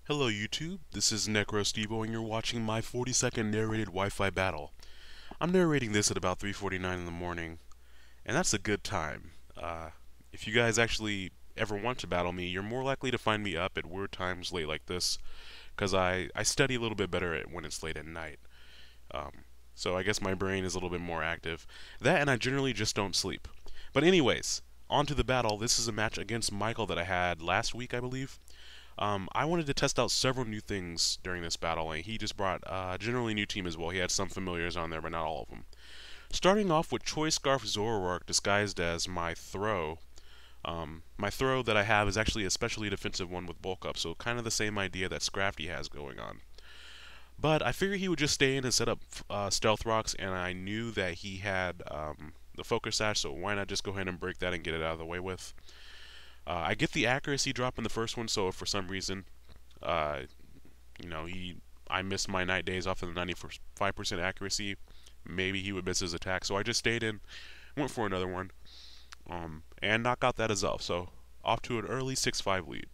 Hello YouTube, this is Necrostevo and you're watching my 40-second narrated Wi-Fi battle. I'm narrating this at about 3:49 in the morning, and that's a good time. If you guys actually ever want to battle me, you're more likely to find me up at weird times late like this, because I study a little bit better when it's late at night. So I guess my brain is a little bit more active. That and I generally just don't sleep. But anyways, on to the battle. This is a match against Michael that I had last week, I believe. I wanted to test out several new things during this battle, and he just brought a generally new team as well. He had some familiars on there, but not all of them. Starting off with Choice Scarf Zoroark disguised as my throw. My throw that I have is actually a specially defensive one with bulk up, so kind of the same idea that Scrafty has going on. But I figured he would just stay in and set up Stealth Rocks, and I knew that he had the Focus Sash, so why not just go ahead and break that and get it out of the way with. I get the accuracy drop in the first one, so if for some reason, uh, I missed my night days off of the 95% accuracy, maybe he would miss his attack. So I just stayed in, went for another one, and knock out that Azelf. So off to an early 6-5 lead.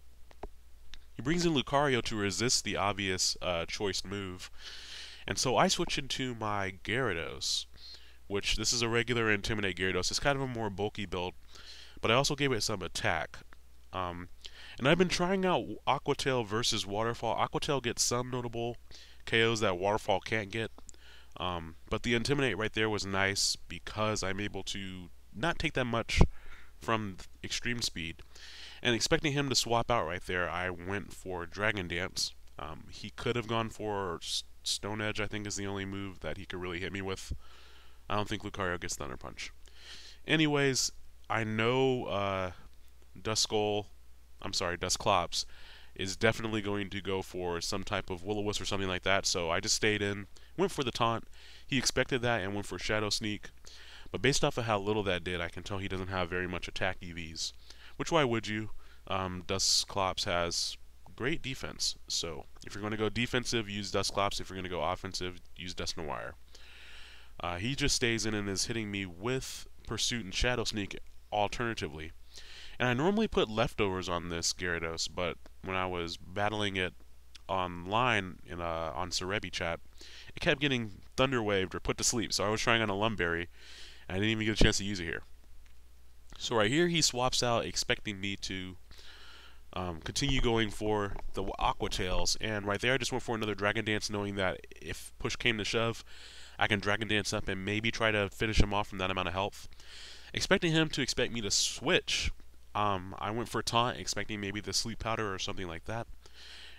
He brings in Lucario to resist the obvious choice move, and so I switch into my Gyarados, which this is a regular Intimidate Gyarados. It's kind of a more bulky build, but I also gave it some attack. And I've been trying out Aqua Tail versus Waterfall. Aqua Tail gets some notable KOs that Waterfall can't get. But the Intimidate right there was nice because I'm able to not take that much from Extreme Speed. And expecting him to swap out right there, I went for Dragon Dance. He could have gone for Stone Edge, I think is the only move that he could really hit me with. I don't think Lucario gets Thunder Punch. Anyways, I know Dusclops is definitely going to go for some type of Will-O-Wisp or something like that, so I just stayed in, went for the taunt. He expected that and went for Shadow Sneak, but based off of how little that did, I can tell he doesn't have very much attack EVs. Which, why would you? Dusclops has great defense, so if you're going to go defensive, use Dusclops. If you're going to go offensive, use Dusknoir. He just stays in and is hitting me with Pursuit and Shadow Sneak alternatively. And I normally put leftovers on this Gyarados, but when I was battling it online on Cerebi chat, it kept getting Thunder Waved or put to sleep. So I was trying on a Lumberry, and I didn't even get a chance to use it here. So right here, he swaps out, expecting me to continue going for the Aqua Tails, and right there I just went for another Dragon Dance, knowing that if push came to shove, I can Dragon Dance up and maybe try to finish him off from that amount of health. Expecting him to expect me to switch, I went for Taunt, expecting maybe the Sleep Powder or something like that.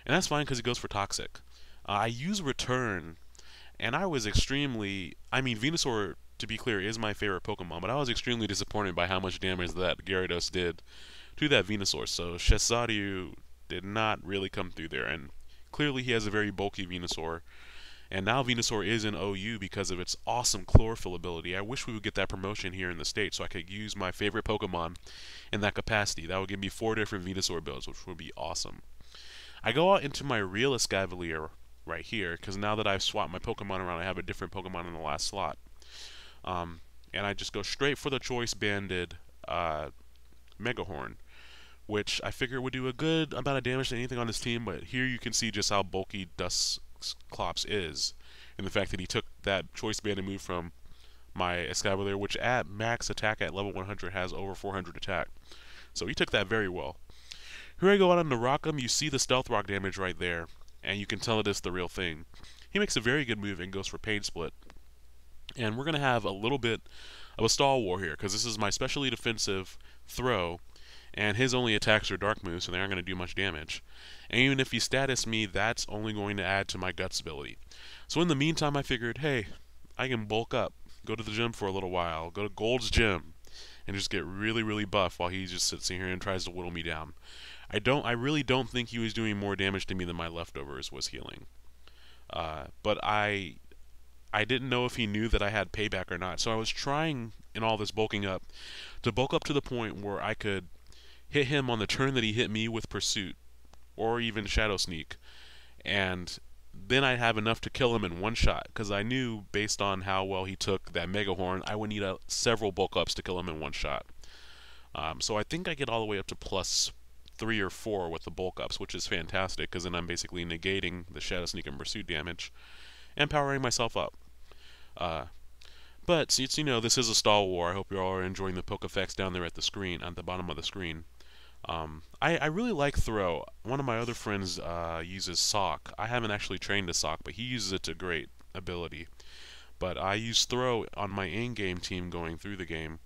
And that's fine because he goes for Toxic. I use Return, and I was extremely... Venusaur, to be clear, is my favorite Pokemon, but I was extremely disappointed by how much damage that Gyarados did to that Venusaur. So Shesaryu did not really come through there, and clearly he has a very bulky Venusaur. And now Venusaur is in OU because of its awesome Chlorophyll ability. I wish we would get that promotion here in the States so I could use my favorite Pokemon in that capacity. That would give me 4 different Venusaur builds, which would be awesome. I go out into my real Escavalier right here, because now that I've swapped my Pokemon around, I have a different Pokemon in the last slot. And I just go straight for the Choice Banded Megahorn, which I figure would do a good amount of damage to anything on this team, but here you can see just how bulky Dusclops is, and the fact that he took that Choice Banded move from my Escavalier, which at max attack at level 100 has over 400 attack. So he took that very well. Here I go out on the Rock'em. You see the Stealth Rock damage right there, and you can tell it is the real thing. He makes a very good move and goes for Pain Split. And we're going to have a little bit of a stall war here, because this is my specially defensive throw, and his only attacks are dark moves, so they aren't going to do much damage. And even if he status me, that's only going to add to my Guts ability. So in the meantime, I figured, hey, I can bulk up, go to the gym for a little while, go to Gold's gym, and just get really, really buff while he just sits here and tries to whittle me down. I really don't think he was doing more damage to me than my leftovers was healing. But I didn't know if he knew that I had payback or not, so I was trying in all this bulking up to bulk up to the point where I could hit him on the turn that he hit me with Pursuit, or even Shadow Sneak, and then I'd have enough to kill him in one shot, because I knew, based on how well he took that Megahorn, I would need several bulk ups to kill him in one shot. So I think I get all the way up to plus 3 or 4 with the bulk ups, which is fantastic because then I'm basically negating the Shadow Sneak and Pursuit damage and powering myself up. Uh, but since this is a stall war, I hope you all are enjoying the poke effects down there at the screen, at the bottom of the screen. I really like Throw. One of my other friends uses Sock. I haven't actually trained a Sock, but he uses it to great ability. But I use Throw on my in-game team going through the game,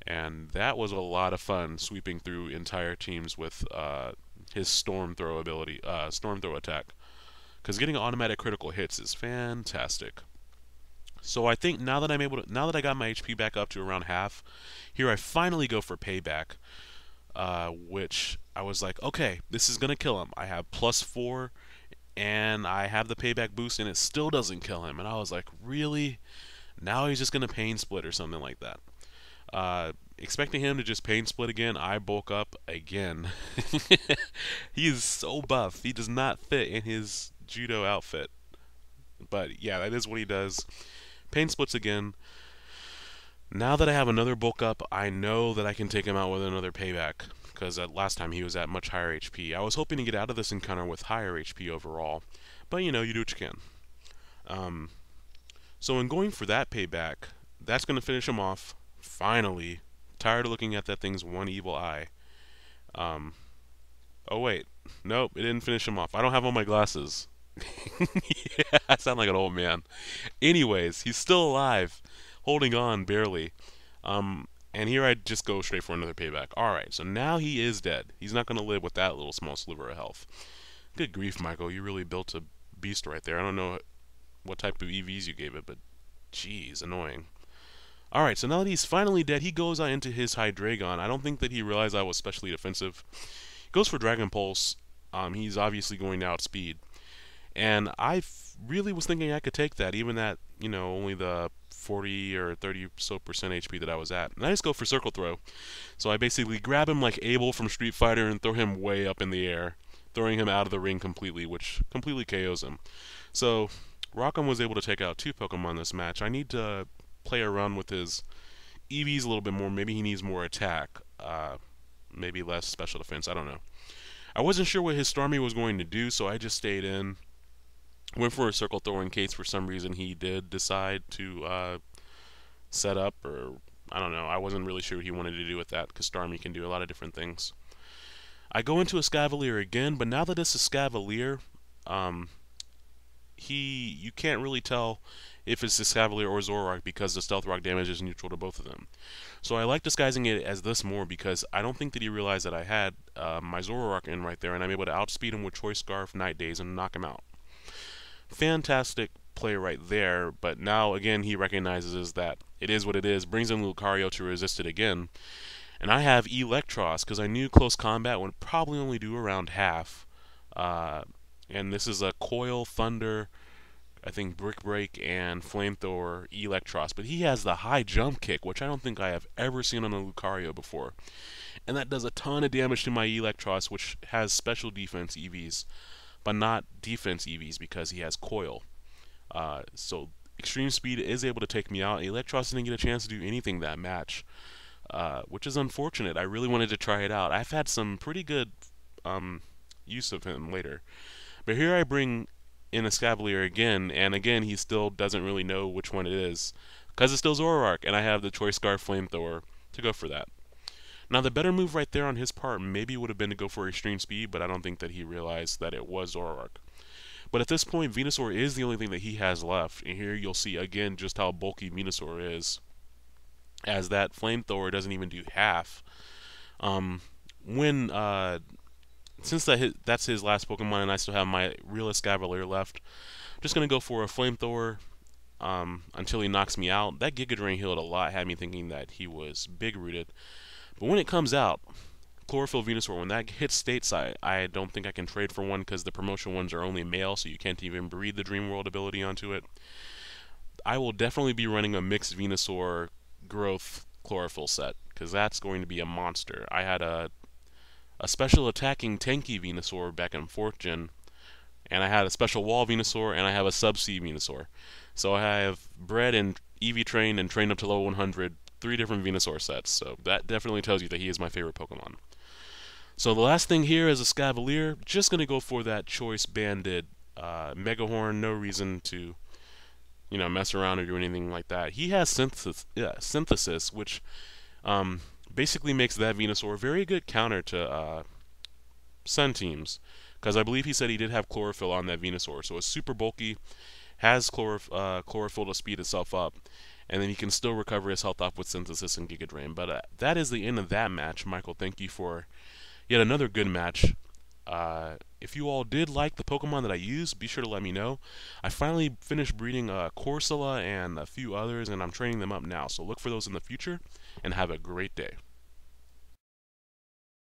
and that was a lot of fun sweeping through entire teams with his Storm Throw ability, Storm Throw attack. Because getting automatic critical hits is fantastic. So I think now that now that I got my HP back up to around half, here I finally go for payback. Which I was like, okay, this is gonna kill him. I have +4, and I have the payback boost, and it still doesn't kill him. And I was like, really? Now he's just gonna pain split or something like that. Expecting him to just pain split again, I bulk up again. He is so buff. He does not fit in his judo outfit. But yeah, that is what he does. Pain splits again. Now that I have another bulk up, I know that I can take him out with another payback, because last time he was at much higher HP. I was hoping to get out of this encounter with higher HP overall, but you do what you can. So in going for that payback, that's going to finish him off, finally. Tired of looking at that thing's one evil eye. Oh wait, nope, it didn't finish him off. I don't have on my glasses. Yeah, I sound like an old man. Anyways, he's still alive, holding on barely. And here I just go straight for another payback. Alright, so now he is dead. He's not going to live with that little small sliver of health. Good grief, Michael. You really built a beast right there. I don't know what type of EVs you gave it, but jeez, annoying. Alright, so now that he's finally dead, he goes out into his Hydreigon. I don't think that he realized I was specially defensive. He goes for Dragon Pulse. He's obviously going to outspeed. And I really was thinking I could take that, even at, only the 40 or 30 so percent HP that I was at. And I just go for Circle Throw. So I basically grab him like Abel from Street Fighter and throw him way up in the air, throwing him out of the ring completely, which completely KOs him. So Rock'em was able to take out 2 Pokemon this match. I need to play around with his EVs a little bit more. Maybe he needs more attack, maybe less special defense. I don't know. I wasn't sure what his Starmie was going to do, so I just stayed in. Went for a Circle Throw in case for some reason he did decide to set up, or I don't know. I wasn't really sure what he wanted to do with that, because Starmie can do a lot of different things. I go into a Scavalier again, but now that it's a Scavalier, you can't really tell if it's a Scavalier or Zoroark because the Stealth Rock damage is neutral to both of them. So I like disguising it as this more because I don't think that he realized that I had my Zoroark in right there, and I'm able to outspeed him with Choice Scarf, Night Daze, and knock him out. Fantastic play right there, but now again he recognizes that it is what it is, brings in Lucario to resist it again, and I have Electros because I knew close combat would probably only do around half, and this is a Coil, Thunder, I think Brick Break, and Flamethrower Electros, but he has the high jump kick, which I don't think I have ever seen on a Lucario before, and that does a ton of damage to my Electros, which has special defense EVs, but not defense EVs because he has Coil. So Extreme Speed is able to take me out. Electros didn't get a chance to do anything that match, which is unfortunate. I really wanted to try it out. I've had some pretty good use of him later. But here I bring in a Scavalier again, and again he still doesn't really know which one it is, because it's still Zoroark, and I have the Choice Scarf Flamethrower to go for that. Now the better move right there on his part maybe would have been to go for Extreme Speed, but I don't think that he realized that it was Zoroark. But at this point, Venusaur is the only thing that he has left, and here you'll see again just how bulky Venusaur is, as that Flamethrower doesn't even do half. Since that's his last Pokemon and I still have my real Escavalier left, I'm just going to go for a Flamethrower until he knocks me out. That Giga Drain healed a lot, had me thinking that he was Big Rooted. But when it comes out, Chlorophyll Venusaur, when that hits stateside, I don't think I can trade for one because the promotion ones are only male, so you can't even breed the Dream World ability onto it. I will definitely be running a mixed Venusaur growth Chlorophyll set, because that's going to be a monster. I had a special attacking tanky Venusaur back in 4th gen, and I had a special wall Venusaur, and I have a Sub-C Venusaur. So I have bred and EV trained and trained up to level 100, 3 different Venusaur sets, so that definitely tells you that he is my favorite Pokemon. So the last thing here is a Scavalier. Just going to go for that Choice Banded Mega Horn. No reason to, mess around or do anything like that. He has synthesis, which basically makes that Venusaur a very good counter to Sun teams. Because I believe he said he did have Chlorophyll on that Venusaur. So it's super bulky, has Chlorophyll to speed itself up, and then he can still recover his health off with Synthesis and Giga Drain. But that is the end of that match. Michael, thank you for yet another good match. If you all did like the Pokemon that I used, be sure to let me know. I finally finished breeding Corsola and a few others, and I'm training them up now. So look for those in the future, and have a great day.